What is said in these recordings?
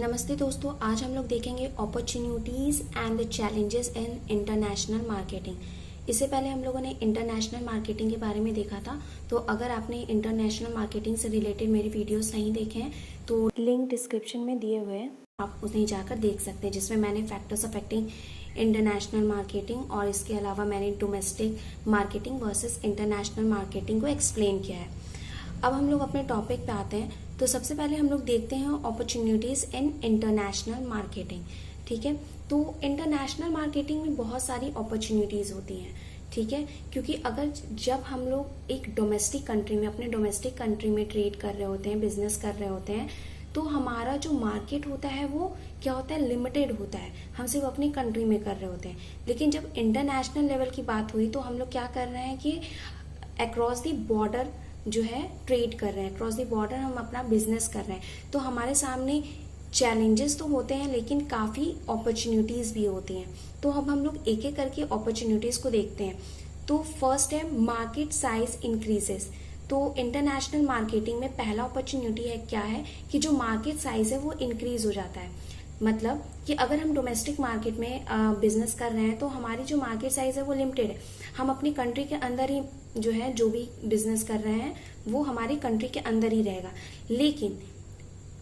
नमस्ते दोस्तों, आज हम लोग देखेंगे opportunities and the challenges in international marketing. इससे पहले हम लोगों ने इंटरनेशनल मार्केटिंग के बारे में देखा था। तो अगर आपने इंटरनेशनल मार्केटिंग से रिलेटेड मेरे वीडियोस नहीं देखे हैं तो लिंक डिस्क्रिप्शन में दिए हुए हैं, आप उन्हें जाकर देख सकते हैं, जिसमें मैंने फैक्टर्स अफेक्टिंग इंटरनेशनल मार्केटिंग और इसके अलावा मैंने domestic marketing versus international marketing को एक्सप्लेन किया है। अब हम लोग अपने टॉपिक पे आते हैं। तो सबसे पहले हम लोग देखते हैं अपॉर्चुनिटीज़ इन इंटरनेशनल मार्केटिंग। ठीक है, तो इंटरनेशनल मार्केटिंग में बहुत सारी अपॉर्चुनिटीज़ होती हैं। ठीक है, क्योंकि अगर जब हम लोग एक डोमेस्टिक कंट्री में, अपने डोमेस्टिक कंट्री में ट्रेड कर रहे होते हैं, बिजनेस कर रहे होते हैं, तो हमारा जो मार्केट होता है वो क्या होता है, लिमिटेड होता है। हम सिर्फ अपनी कंट्री में कर रहे होते हैं। लेकिन जब इंटरनेशनल लेवल की बात हुई तो हम लोग क्या कर रहे हैं कि अक्रॉस द बॉर्डर जो है ट्रेड कर रहे हैं, क्रॉस द बॉर्डर हम अपना बिजनेस कर रहे हैं। तो हमारे सामने चैलेंजेस तो होते हैं लेकिन काफ़ी अपॉर्चुनिटीज़ भी होती हैं। तो अब हम लोग एक एक करके अपॉर्चुनिटीज़ को देखते हैं। तो फर्स्ट है मार्केट साइज इंक्रीजेस। तो इंटरनेशनल मार्केटिंग में पहला अपॉर्चुनिटी है क्या है कि जो मार्केट साइज है वो इंक्रीज हो जाता है। मतलब कि अगर हम डोमेस्टिक मार्केट में बिजनेस कर रहे हैं तो हमारी जो मार्केट साइज है वो लिमिटेड है। हम अपनी कंट्री के अंदर ही जो है जो भी बिजनेस कर रहे हैं वो हमारी कंट्री के अंदर ही रहेगा। लेकिन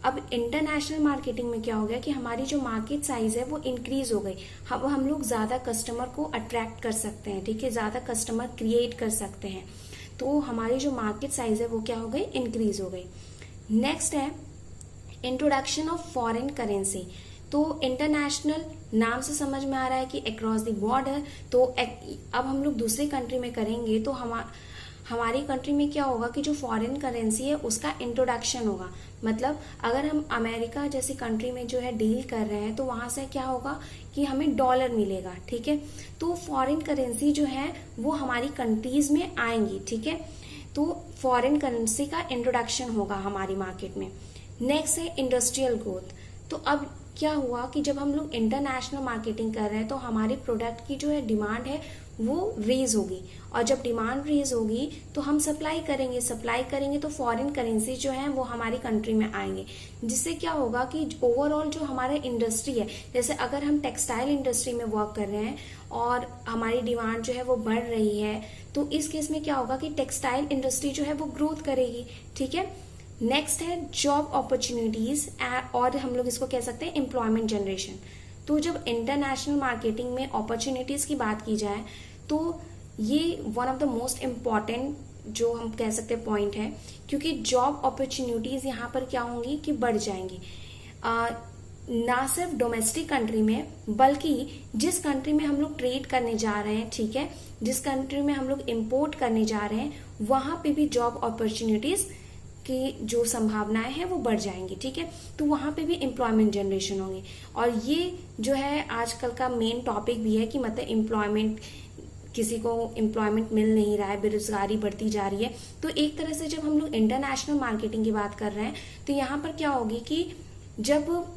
अब इंटरनेशनल मार्केटिंग में क्या हो गया कि हमारी जो मार्केट साइज है वो इंक्रीज हो गई। अब हम लोग ज्यादा कस्टमर को अट्रैक्ट कर सकते हैं। ठीक है, ज्यादा कस्टमर क्रिएट कर सकते हैं। तो हमारी जो मार्केट साइज है वो क्या हो गई, इंक्रीज हो गई। नेक्स्ट है इंट्रोडक्शन ऑफ फॉरेन करेंसी। तो इंटरनेशनल नाम से समझ में आ रहा है कि अक्रॉस द बॉर्डर। तो अब हम लोग दूसरी कंट्री में करेंगे तो हमारी कंट्री में क्या होगा कि जो फॉरेन करेंसी है उसका इंट्रोडक्शन होगा। मतलब अगर हम अमेरिका जैसी कंट्री में जो है डील कर रहे हैं तो वहां से क्या होगा कि हमें डॉलर मिलेगा। ठीक है, तो फॉरेन करेंसी जो है वो हमारी कंट्रीज में आएंगी। ठीक है, तो फॉरेन करेंसी का इंट्रोडक्शन होगा हमारी मार्केट में। नेक्स्ट है इंडस्ट्रियल ग्रोथ। तो अब क्या हुआ कि जब हम लोग इंटरनेशनल मार्केटिंग कर रहे हैं तो हमारे प्रोडक्ट की जो है डिमांड है वो रेज होगी, और जब डिमांड रेज होगी तो हम सप्लाई करेंगे तो फॉरेन करेंसी जो है वो हमारी कंट्री में आएंगे। जिससे क्या होगा कि ओवरऑल जो हमारा इंडस्ट्री है, जैसे अगर हम टेक्सटाइल इंडस्ट्री में वर्क कर रहे हैं और हमारी डिमांड जो है वो बढ़ रही है, तो इस केस में क्या होगा कि टेक्सटाइल इंडस्ट्री जो है वो ग्रोथ करेगी। ठीक है, नेक्स्ट है जॉब अपॉर्चुनिटीज, और हम लोग इसको कह सकते हैं एम्प्लॉयमेंट जनरेशन। तो जब इंटरनेशनल मार्केटिंग में अपॉर्चुनिटीज की बात की जाए तो ये one of the most important जो हम कह सकते हैं पॉइंट है, क्योंकि जॉब अपॉर्चुनिटीज यहाँ पर क्या होंगी कि बढ़ जाएंगी। ना सिर्फ डोमेस्टिक कंट्री में बल्कि जिस कंट्री में हम लोग ट्रेड करने जा रहे हैं, ठीक है, जिस कंट्री में हम लोग इम्पोर्ट करने जा रहे हैं, वहां पे भी जॉब अपॉर्चुनिटीज की जो संभावनाएं हैं वो बढ़ जाएंगी। ठीक है, तो वहां पे भी एम्प्लॉयमेंट जनरेशन होगी। और ये जो है आजकल का मेन टॉपिक भी है कि मतलब एम्प्लॉयमेंट, किसी को एम्प्लॉयमेंट मिल नहीं रहा है, बेरोजगारी बढ़ती जा रही है। तो एक तरह से जब हम लोग इंटरनेशनल मार्केटिंग की बात कर रहे हैं तो यहाँ पर क्या होगी कि जब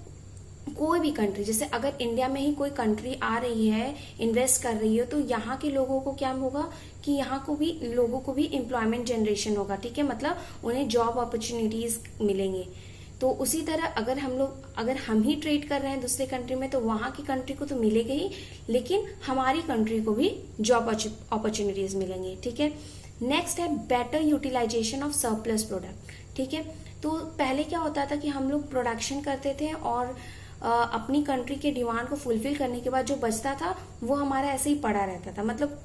कोई भी कंट्री, जैसे अगर इंडिया में ही कोई कंट्री आ रही है, इन्वेस्ट कर रही है, तो यहाँ के लोगों को क्या होगा कि यहाँ को भी लोगों को भी एम्प्लॉयमेंट जनरेशन होगा। ठीक है, मतलब उन्हें जॉब अपॉर्चुनिटीज मिलेंगे। तो उसी तरह अगर हम ही ट्रेड कर रहे हैं दूसरे कंट्री में तो वहां की कंट्री को तो मिलेगा ही, लेकिन हमारी कंट्री को भी जॉब अपॉर्चुनिटीज मिलेंगी। ठीक है, नेक्स्ट है better utilization of surplus product. ठीक है, तो पहले क्या होता था कि हम लोग प्रोडक्शन करते थे और अपनी कंट्री के डिमांड को फुलफिल करने के बाद जो बचता था वो हमारा ऐसे ही पड़ा रहता था। मतलब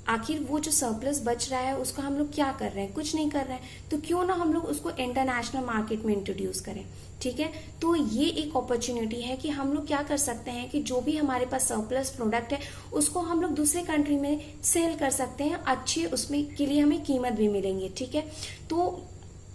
आखिर वो जो सरप्लस बच रहा है उसका हम लोग क्या कर रहे हैं, कुछ नहीं कर रहे हैं। तो क्यों ना हम लोग उसको इंटरनेशनल मार्केट में इंट्रोड्यूस करें। ठीक है, तो ये एक अपॉर्चुनिटी है कि हम लोग क्या कर सकते हैं कि जो भी हमारे पास सरप्लस प्रोडक्ट है उसको हम लोग दूसरे कंट्री में सेल कर सकते हैं। अच्छी उसमें के लिए हमें कीमत भी मिलेंगी। ठीक है, तो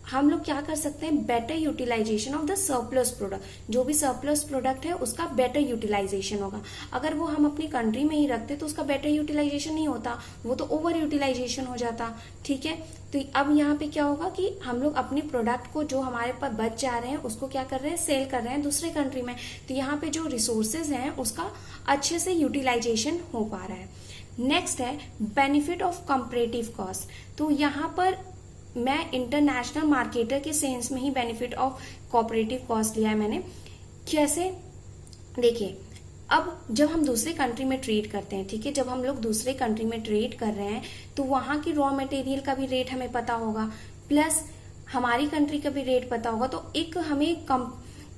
हम लोग क्या कर सकते हैं, better utilization of the surplus product. जो भी सरप्लस प्रोडक्ट है उसका बेटर यूटिलाइजेशन होगा। अगर वो हम अपनी कंट्री में ही रखते तो उसका बेटर यूटिलाइजेशन नहीं होता, वो तो ओवर यूटिलाइजेशन हो जाता। ठीक है, तो अब यहाँ पे क्या होगा कि हम लोग अपनी प्रोडक्ट को जो हमारे पास बच जा रहे हैं उसको क्या कर रहे हैं, सेल कर रहे हैं दूसरे कंट्री में। तो यहाँ पे जो रिसोर्सेज हैं उसका अच्छे से यूटिलाइजेशन हो पा रहा है। नेक्स्ट है बेनिफिट ऑफ कंपैरेटिव कॉस्ट। तो यहाँ पर मैं इंटरनेशनल मार्केटर के सेंस में ही बेनिफिट ऑफ कोऑपरेटिव कॉस्ट लिया है मैंने। कैसे, देखिए अब जब हम दूसरे कंट्री में ट्रेड करते हैं, ठीक है, जब हम लोग दूसरे कंट्री में ट्रेड कर रहे हैं तो वहां की रॉ मटेरियल का भी रेट हमें पता होगा, प्लस हमारी कंट्री का भी रेट पता होगा। तो एक हमें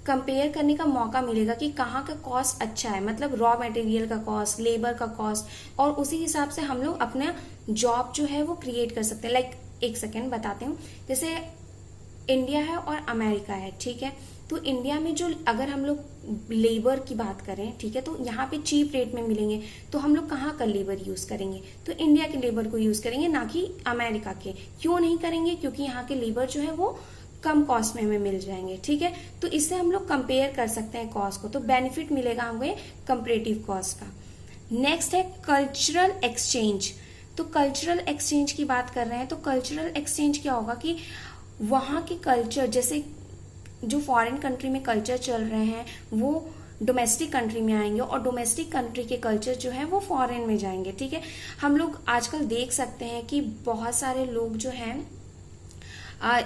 कंपेयर करने का मौका मिलेगा कि कहाँ का कॉस्ट अच्छा है, मतलब रॉ मटेरियल का कॉस्ट, लेबर का कॉस्ट, और उसी हिसाब से हम लोग अपना जॉब जो है वो क्रिएट कर सकते हैं। लाइक एक सेकेंड बताते हूँ, जैसे इंडिया है और अमेरिका है, ठीक है, तो इंडिया में जो अगर हम लोग लेबर की बात करें, ठीक है, तो यहाँ पे चीप रेट में मिलेंगे, तो हम लोग कहाँ का लेबर यूज करेंगे, तो इंडिया के लेबर को यूज करेंगे, ना कि अमेरिका के। क्यों नहीं करेंगे, क्योंकि यहाँ के लेबर जो है वो कम कॉस्ट में हमें मिल जाएंगे, ठीक है। तो इससे हम लोग कंपेयर कर सकते हैं कॉस्ट को, तो बेनिफिट मिलेगा हमें कंपेरेटिव कॉस्ट का। नेक्स्ट है कल्चरल एक्सचेंज। तो कल्चरल एक्सचेंज की बात कर रहे हैं, तो कल्चरल एक्सचेंज क्या होगा कि वहां के कल्चर, जैसे जो फॉरेन कंट्री में कल्चर चल रहे हैं वो डोमेस्टिक कंट्री में आएंगे, और डोमेस्टिक कंट्री के कल्चर जो है वो फॉरेन में जाएंगे, ठीक है। हम लोग आजकल देख सकते हैं कि बहुत सारे लोग जो हैं,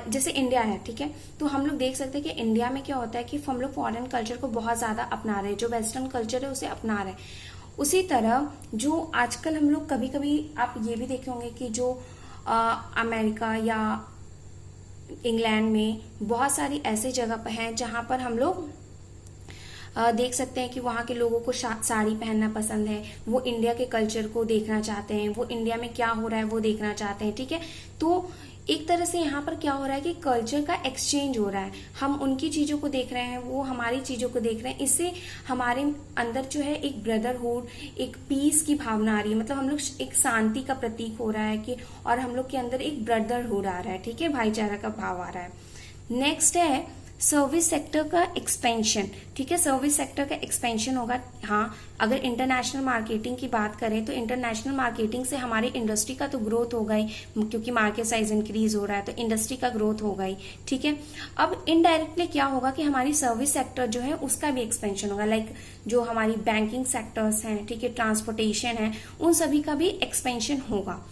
जैसे इंडिया है, ठीक है, तो हम लोग देख सकते हैं कि इंडिया में क्या होता है कि हम लोग फॉरेन कल्चर को बहुत ज्यादा अपना रहे हैं, जो वेस्टर्न कल्चर है उसे अपना रहे हैं। उसी तरह जो आजकल हम लोग कभी कभी आप ये भी देखे होंगे कि जो अमेरिका या इंग्लैंड में बहुत सारी ऐसी जगह पर हैं जहां पर हम लोग देख सकते हैं कि वहां के लोगों को साड़ी पहनना पसंद है, वो इंडिया के कल्चर को देखना चाहते हैं, वो इंडिया में क्या हो रहा है वो देखना चाहते हैं, ठीक है। तो एक तरह से यहाँ पर क्या हो रहा है कि कल्चर का एक्सचेंज हो रहा है, हम उनकी चीजों को देख रहे हैं, वो हमारी चीजों को देख रहे हैं। इससे हमारे अंदर जो है एक ब्रदरहुड, एक पीस की भावना आ रही है, मतलब हम लोग एक शांति का प्रतीक हो रहा है कि, और हम लोग के अंदर एक ब्रदरहुड आ रहा है, ठीक है, भाईचारा का भाव आ रहा है। नेक्स्ट है सर्विस सेक्टर का एक्सपेंशन, ठीक है, सर्विस सेक्टर का एक्सपेंशन होगा। हाँ, अगर इंटरनेशनल मार्केटिंग की बात करें तो इंटरनेशनल मार्केटिंग से हमारी इंडस्ट्री का तो ग्रोथ होगा ही, क्योंकि मार्केट साइज इंक्रीज हो रहा है तो इंडस्ट्री का ग्रोथ होगा ही, ठीक है। अब इनडायरेक्टली क्या होगा कि हमारी सर्विस सेक्टर जो है उसका भी एक्सपेंशन होगा, लाइक जो हमारी बैंकिंग सेक्टर्स हैं, ठीक है, ट्रांसपोर्टेशन है, उन सभी का भी एक्सपेंशन होगा।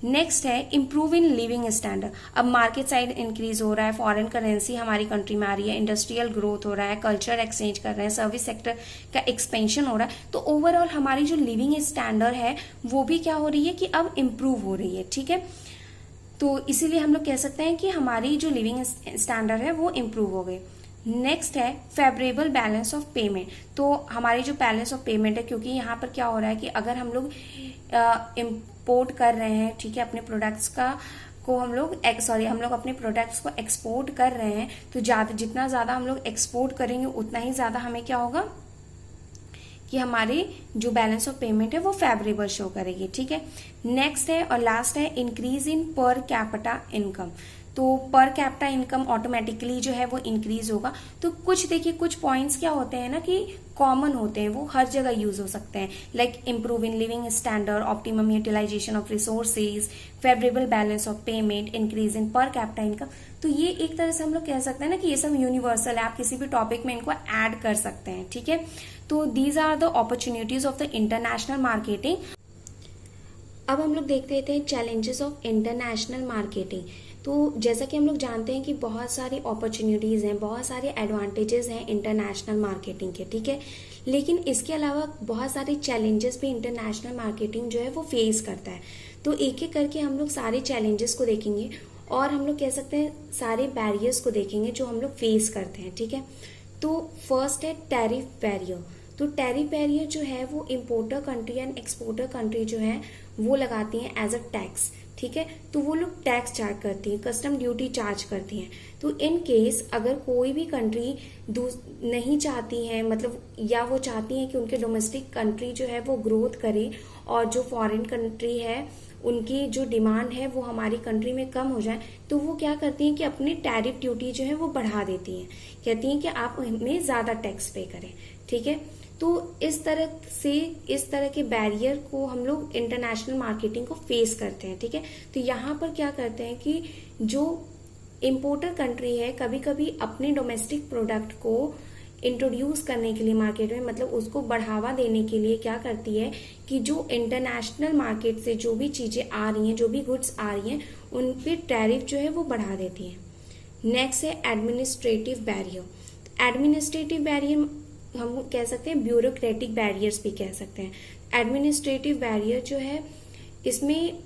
नेक्स्ट है इम्प्रूव इन लिविंग स्टैंडर्ड। अब मार्केट साइड इंक्रीज हो रहा है, फॉरेन करेंसी हमारी कंट्री में आ रही है, इंडस्ट्रियल ग्रोथ हो रहा है, कल्चर एक्सचेंज कर रहे हैं, सर्विस सेक्टर का एक्सपेंशन हो रहा है, तो ओवरऑल हमारी जो लिविंग स्टैंडर्ड है वो भी क्या हो रही है कि अब इम्प्रूव हो रही है, ठीक है। तो इसीलिए हम लोग कह सकते हैं कि हमारी जो लिविंग स्टैंडर्ड है वो इम्प्रूव हो गई। नेक्स्ट है फेवरेबल बैलेंस ऑफ पेमेंट। तो हमारी जो बैलेंस ऑफ पेमेंट है, क्योंकि यहाँ पर क्या हो रहा है कि अगर हम लोग इम्पोर्ट कर रहे हैं, ठीक है, अपने प्रोडक्ट्स का को हम लोग हम लोग अपने प्रोडक्ट्स को एक्सपोर्ट कर रहे हैं, तो जितना ज्यादा हम लोग एक्सपोर्ट करेंगे उतना ही ज्यादा हमें क्या होगा कि हमारी जो बैलेंस ऑफ पेमेंट है वो फेवरेबल शो करेगी, ठीक है। नेक्स्ट है और लास्ट है increase in per capita income. तो पर कैपिटा इनकम ऑटोमेटिकली जो है वो इंक्रीज होगा। तो कुछ देखिए, कुछ पॉइंट्स क्या होते हैं ना कि कॉमन होते हैं, वो हर जगह यूज हो सकते हैं, like improve in living standard, optimum utilization of resources, favourable balance of payment, increase in per capita income. तो ये एक तरह से हम लोग कह सकते हैं ना कि ये सब यूनिवर्सल है, आप किसी भी टॉपिक में इनको ऐड कर सकते हैं, ठीक है। तो these are the opportunities of the international marketing. अब हम लोग देखते थे चैलेंजेस ऑफ इंटरनेशनल मार्केटिंग। तो जैसा कि हम लोग जानते हैं कि बहुत सारी अपॉर्चुनिटीज़ हैं, बहुत सारे एडवांटेजेस हैं इंटरनेशनल मार्केटिंग के, ठीक है, लेकिन इसके अलावा बहुत सारे चैलेंजेस भी इंटरनेशनल मार्केटिंग जो है वो फेस करता है। तो एक एक करके हम लोग सारे चैलेंजेस को देखेंगे और हम लोग कह सकते हैं सारे बैरियर्स को देखेंगे जो हम लोग फेस करते हैं, ठीक है। तो फर्स्ट है टैरिफ बैरियर। तो टैरिफ बैरियर जो है वो importer country and exporter country जो है वो लगाती हैं एज अ टैक्स, ठीक है। तो वो लोग टैक्स चार्ज करती हैं, कस्टम ड्यूटी चार्ज करती हैं। तो इन केस अगर कोई भी कंट्री नहीं चाहती है, मतलब या वो चाहती हैं कि उनके डोमेस्टिक कंट्री जो है वो ग्रोथ करे और जो फॉरेन कंट्री है उनकी जो डिमांड है वो हमारी कंट्री में कम हो जाए, तो वो क्या करती हैं कि अपनी टैरिफ ड्यूटी जो है वो बढ़ा देती हैं, कहती हैं कि आप हमें ज्यादा टैक्स पे करें, ठीक है। तो इस तरह के बैरियर को हम लोग इंटरनेशनल मार्केटिंग को फेस करते हैं, ठीक है। तो यहाँ पर क्या करते हैं कि जो इम्पोर्टर कंट्री है कभी कभी अपने डोमेस्टिक प्रोडक्ट को इंट्रोड्यूस करने के लिए मार्केट में, मतलब उसको बढ़ावा देने के लिए क्या करती है कि जो इंटरनेशनल मार्केट से जो भी चीजें आ रही हैं, जो भी गुड्स आ रही हैं, उन पे टैरिफ जो है वो बढ़ा देती है। नेक्स्ट है एडमिनिस्ट्रेटिव बैरियर। एडमिनिस्ट्रेटिव बैरियर हम कह सकते हैं, ब्यूरोक्रेटिक बैरियर्स भी कह सकते हैं। एडमिनिस्ट्रेटिव बैरियर जो है, इसमें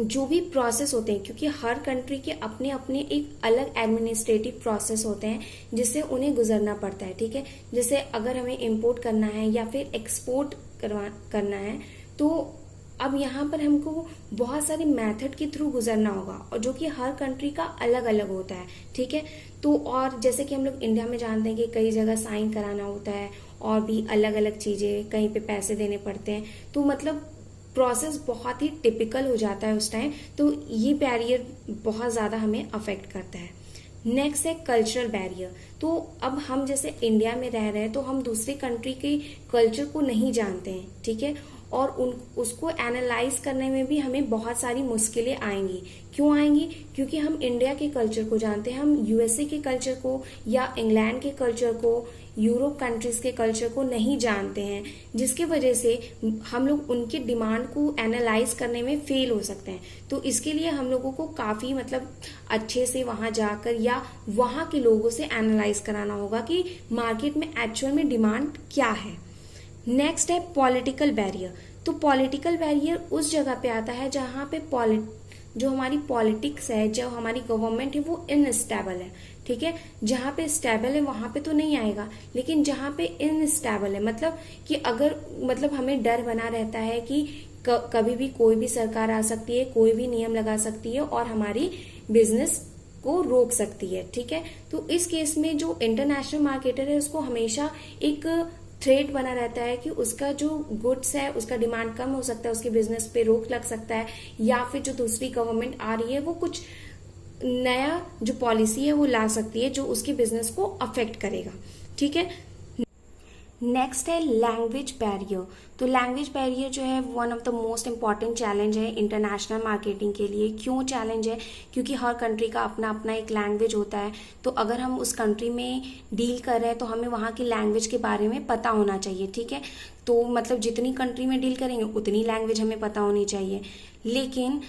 जो भी प्रोसेस होते हैं, क्योंकि हर कंट्री के अपने अपने एक अलग एडमिनिस्ट्रेटिव प्रोसेस होते हैं जिससे उन्हें गुजरना पड़ता है, ठीक है। जैसे अगर हमें इंपोर्ट करना है या फिर एक्सपोर्ट करना है, तो अब यहाँ पर हमको बहुत सारे मेथड के थ्रू गुजरना होगा, और जो कि हर कंट्री का अलग अलग होता है, ठीक है। तो और जैसे कि हम लोग इंडिया में जानते हैं कि कई जगह साइन कराना होता है, और भी अलग अलग चीजें, कहीं पे पैसे देने पड़ते हैं, तो मतलब प्रोसेस बहुत ही टिपिकल हो जाता है उस टाइम। तो ये बैरियर बहुत ज्यादा हमें अफेक्ट करता है। नेक्स्ट है कल्चरल बैरियर। तो अब हम जैसे इंडिया में रह रहे हैं, तो हम दूसरे कंट्री के कल्चर को नहीं जानते हैं, ठीक है, और उसको एनालाइज करने में भी हमें बहुत सारी मुश्किलें आएंगी। क्यों आएंगी? क्योंकि हम इंडिया के कल्चर को जानते हैं, हम यूएसए के कल्चर को या इंग्लैंड के कल्चर को, यूरोप कंट्रीज के कल्चर को नहीं जानते हैं, जिसकी वजह से हम लोग उनके डिमांड को एनालाइज करने में फेल हो सकते हैं। तो इसके लिए हम लोगों को काफी मतलब अच्छे से वहां जाकर या वहां के लोगों से एनालाइज कराना होगा कि मार्केट में एक्चुअल में डिमांड क्या है। नेक्स्ट है पॉलिटिकल बैरियर। तो पॉलिटिकल बैरियर उस जगह पे आता है जहां पे जो हमारी पॉलिटिक्स है, जो हमारी गवर्नमेंट है, वो इनस्टेबल है, ठीक है। जहां पे स्टेबल है वहां पे तो नहीं आएगा, लेकिन जहां पे इनस्टेबल है, मतलब कि अगर मतलब हमें डर बना रहता है कि कभी भी कोई भी सरकार आ सकती है, कोई भी नियम लगा सकती है और हमारी बिजनेस को रोक सकती है, ठीक है। तो इस केस में जो इंटरनेशनल मार्केटर है, उसको हमेशा एक थ्रेट बना रहता है कि उसका जो गुड्स है उसका डिमांड कम हो सकता है, उसके बिजनेस पे रोक लग सकता है, या फिर जो दूसरी गवर्नमेंट आ रही है वो कुछ नया जो पॉलिसी है वो ला सकती है जो उसके बिजनेस को अफेक्ट करेगा, ठीक है। नेक्स्ट है लैंग्वेज बैरियर। तो लैंग्वेज बैरियर जो है one of the most important challenge है इंटरनेशनल मार्केटिंग के लिए। क्यों चैलेंज है? क्योंकि हर कंट्री का अपना अपना एक लैंग्वेज होता है। तो अगर हम उस कंट्री में डील कर रहे हैं तो हमें वहाँ की लैंग्वेज के बारे में पता होना चाहिए, ठीक है। तो मतलब जितनी कंट्री में डील करेंगे उतनी लैंग्वेज हमें पता होनी चाहिए। लेकिन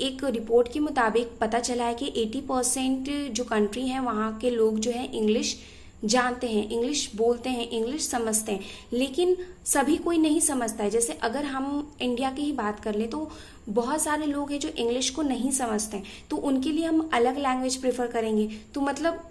एक रिपोर्ट के मुताबिक पता चला है कि 80% जो कंट्री है वहाँ के लोग जो है इंग्लिश जानते हैं, इंग्लिश बोलते हैं, इंग्लिश समझते हैं, लेकिन सभी कोई नहीं समझता है। जैसे अगर हम इंडिया की ही बात कर ले तो बहुत सारे लोग हैं जो इंग्लिश को नहीं समझते हैं, तो उनके लिए हम अलग लैंग्वेज प्रेफर करेंगे तो मतलब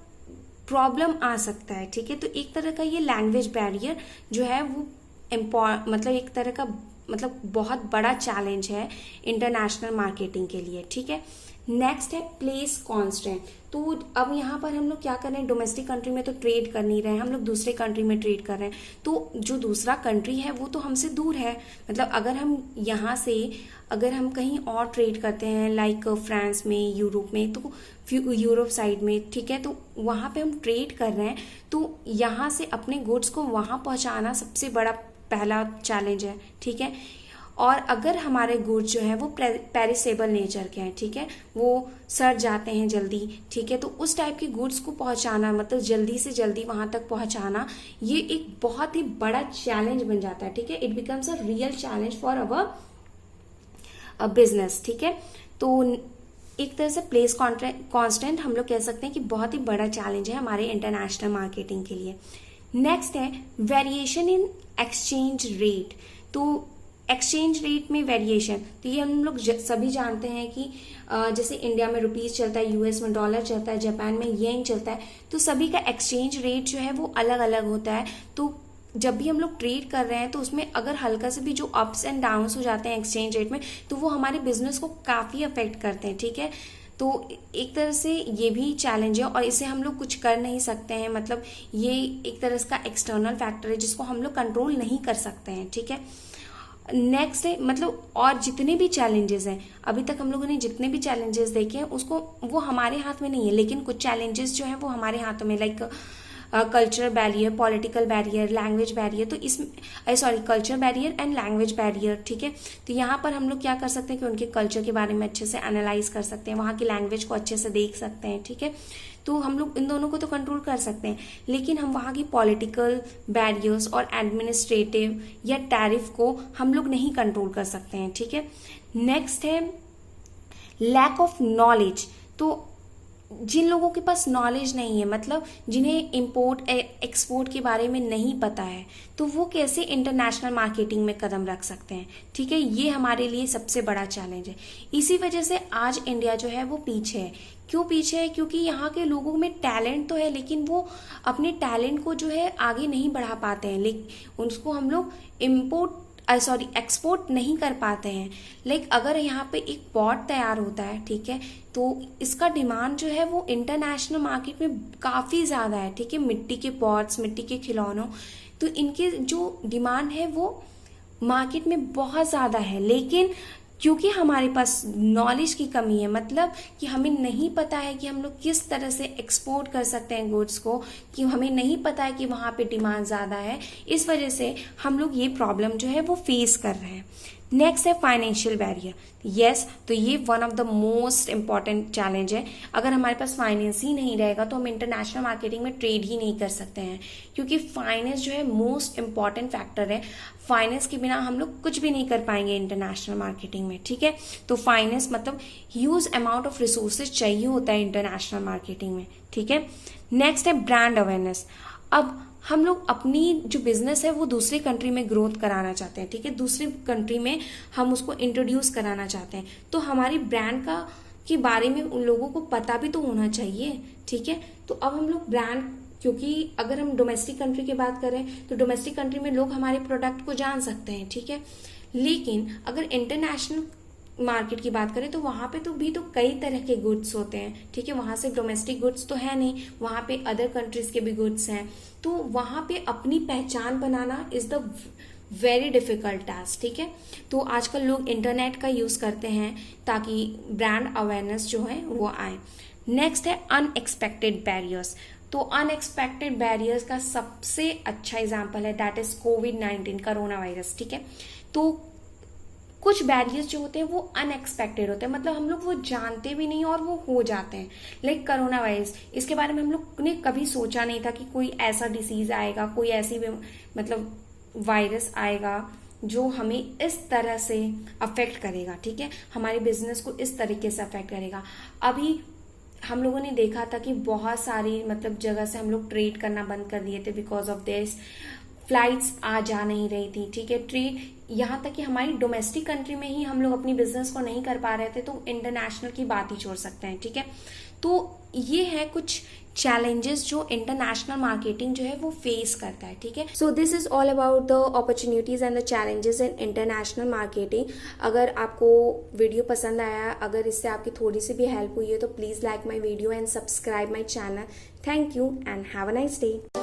प्रॉब्लम आ सकता है, ठीक है। तो एक तरह का ये लैंग्वेज बैरियर जो है वो मतलब एक तरह का मतलब बहुत बड़ा चैलेंज है इंटरनेशनल मार्केटिंग के लिए, ठीक है। नेक्स्ट है प्लेस कॉन्स्टेंट। तो अब यहाँ पर हम लोग क्या कर रहे हैं, डोमेस्टिक कंट्री में तो ट्रेड कर नहीं रहे हैं, हम लोग दूसरे कंट्री में ट्रेड कर रहे हैं। तो जो दूसरा कंट्री है वो तो हमसे दूर है, मतलब अगर हम यहाँ से अगर हम कहीं और ट्रेड करते हैं लाइक फ्रांस में, यूरोप में, तो यूरोप साइड में, ठीक है, तो वहाँ पे हम ट्रेड कर रहे हैं, तो यहाँ से अपने गुड्स को वहाँ पहुँचाना सबसे बड़ा पहला चैलेंज है, ठीक है। और अगर हमारे गुड्स जो है वो पेरिसेबल नेचर के हैं, ठीक है, वो सड़ जाते हैं जल्दी, ठीक है, तो उस टाइप के गुड्स को पहुंचाना मतलब जल्दी से जल्दी वहां तक पहुंचाना ये एक बहुत ही बड़ा चैलेंज बन जाता है, ठीक है। It becomes a real challenge for our business, ठीक है। तो एक तरह से प्लेस कांस्टेंट हम लोग कह सकते हैं कि बहुत ही बड़ा चैलेंज है हमारे इंटरनेशनल मार्केटिंग के लिए। नेक्स्ट है वेरिएशन इन एक्सचेंज रेट। तो एक्सचेंज रेट में वेरिएशन, तो ये हम लोग सभी जानते हैं कि जैसे इंडिया में रुपीज चलता है, यूएस में डॉलर चलता है, जापान में येन चलता है, तो सभी का एक्सचेंज रेट जो है वो अलग अलग होता है। तो जब भी हम लोग ट्रेड कर रहे हैं तो उसमें अगर हल्का से भी जो अप्स एंड डाउन्स हो जाते हैं एक्सचेंज रेट में, तो वो हमारे बिजनेस को काफी अफेक्ट करते हैं, ठीक है। तो एक तरह से ये भी चैलेंज है और इसे हम लोग कुछ कर नहीं सकते हैं, मतलब ये एक तरह का एक्सटर्नल फैक्टर है जिसको हम लोग कंट्रोल नहीं कर सकते हैं, ठीक है। नेक्स्ट है मतलब और जितने भी चैलेंजेस हैं, अभी तक हम लोगों ने जितने भी चैलेंजेस देखे हैं उसको वो हमारे हाथ में नहीं है, लेकिन कुछ चैलेंजेस जो है वो हमारे हाथों में, like cultural barrier, political barrier, language barrier, तो इस culture barrier and language barrier, ठीक है। तो यहाँ पर हम लोग क्या कर सकते हैं कि उनके कल्चर के बारे में अच्छे से एनालाइज कर सकते हैं, वहाँ की लैंग्वेज को अच्छे से देख सकते हैं, ठीक है। तो हम लोग इन दोनों को तो कंट्रोल कर सकते हैं, लेकिन हम वहाँ की पॉलिटिकल बैरियर्स और एडमिनिस्ट्रेटिव या टैरिफ को हम लोग नहीं कंट्रोल कर सकते हैं, ठीक है। नेक्स्ट है लैक ऑफ नॉलेज। तो जिन लोगों के पास नॉलेज नहीं है, मतलब जिन्हें इंपोर्ट एक्सपोर्ट के बारे में नहीं पता है, तो वो कैसे इंटरनेशनल मार्केटिंग में कदम रख सकते हैं। ठीक है, ये हमारे लिए सबसे बड़ा चैलेंज है। इसी वजह से आज इंडिया जो है वो पीछे है। क्यों पीछे है? क्योंकि यहाँ के लोगों में टैलेंट तो है, लेकिन वो अपने टैलेंट को जो है आगे नहीं बढ़ा पाते हैं, लेकिन उसको हम लोग एक्सपोर्ट नहीं कर पाते हैं। अगर यहाँ पे एक पॉट तैयार होता है, ठीक है, तो इसका डिमांड जो है वो इंटरनेशनल मार्केट में काफ़ी ज़्यादा है। ठीक है, मिट्टी के पॉट्स, मिट्टी के खिलौनों, तो इनके जो डिमांड है वो मार्केट में बहुत ज़्यादा है। लेकिन क्योंकि हमारे पास नॉलेज की कमी है, मतलब कि हमें नहीं पता है कि हम लोग किस तरह से एक्सपोर्ट कर सकते हैं गुड्स को, कि हमें नहीं पता है कि वहाँ पे डिमांड ज़्यादा है, इस वजह से हम लोग ये प्रॉब्लम जो है वो फेस कर रहे हैं। नेक्स्ट है फाइनेंशियल बैरियर। यस, तो ये one of the most important challenge है। अगर हमारे पास फाइनेंस ही नहीं रहेगा तो हम इंटरनेशनल मार्केटिंग में ट्रेड ही नहीं कर सकते हैं, क्योंकि फाइनेंस जो है मोस्ट इम्पॉर्टेंट फैक्टर है। फाइनेंस के बिना हम लोग कुछ भी नहीं कर पाएंगे इंटरनेशनल मार्केटिंग में। ठीक है, तो फाइनेंस मतलब ह्यूज अमाउंट ऑफ रिसोर्सेज चाहिए होता है इंटरनेशनल मार्केटिंग में। ठीक है, नेक्स्ट है ब्रांड अवेयरनेस। अब हम लोग अपनी जो बिजनेस है वो दूसरी कंट्री में ग्रोथ कराना चाहते हैं। ठीक है, दूसरी कंट्री में हम उसको इंट्रोड्यूस कराना चाहते हैं, तो हमारी ब्रांड का के बारे में उन लोगों को पता भी तो होना चाहिए। ठीक है, तो अब हम लोग ब्रांड, क्योंकि अगर हम डोमेस्टिक कंट्री की बात करें तो डोमेस्टिक कंट्री में लोग हमारे प्रोडक्ट को जान सकते हैं। ठीक है, लेकिन अगर इंटरनेशनल मार्केट की बात करें तो वहां पे तो कई तरह के गुड्स होते हैं। ठीक है, वहां से डोमेस्टिक गुड्स तो है नहीं, वहां पे अदर कंट्रीज के भी गुड्स हैं, तो वहां पे अपनी पहचान बनाना is the very difficult task. ठीक है, तो आजकल लोग इंटरनेट का यूज करते हैं ताकि ब्रांड अवेयरनेस जो है वो आए। नेक्स्ट है अनएक्सपेक्टेड बैरियर्स। तो अनएक्सपेक्टेड बैरियर्स का सबसे अच्छा एग्जाम्पल है that is covid, corona virus. ठीक है, तो कुछ बैरियर्स जो होते हैं वो अनएक्सपेक्टेड होते हैं, मतलब हम लोग वो जानते भी नहीं और वो हो जाते हैं। कोरोना वायरस, इसके बारे में हम लोग ने कभी सोचा नहीं था कि कोई ऐसा डिसीज आएगा, कोई ऐसी मतलब वायरस आएगा जो हमें इस तरह से अफेक्ट करेगा। ठीक है, हमारे बिजनेस को इस तरीके से अफेक्ट करेगा। अभी हम लोगों ने देखा था कि बहुत सारी मतलब जगह से हम लोग ट्रेड करना बंद कर दिए थे बिकॉज ऑफ दिस। फ्लाइट्स आ जा नहीं रही थी। ठीक है, ट्रेड, यहाँ तक कि हमारी डोमेस्टिक कंट्री में ही हम लोग अपनी बिजनेस को नहीं कर पा रहे थे, तो इंटरनेशनल की बात ही छोड़ सकते हैं। ठीक है, तो ये है कुछ चैलेंजेस जो इंटरनेशनल मार्केटिंग जो है वो फेस करता है। ठीक है, so this is all about the opportunities and the challenges in international marketing. अगर आपको वीडियो पसंद आया, अगर इससे आपकी थोड़ी सी भी हेल्प हुई है, तो please like my video and subscribe my channel. Thank you and have a nice day.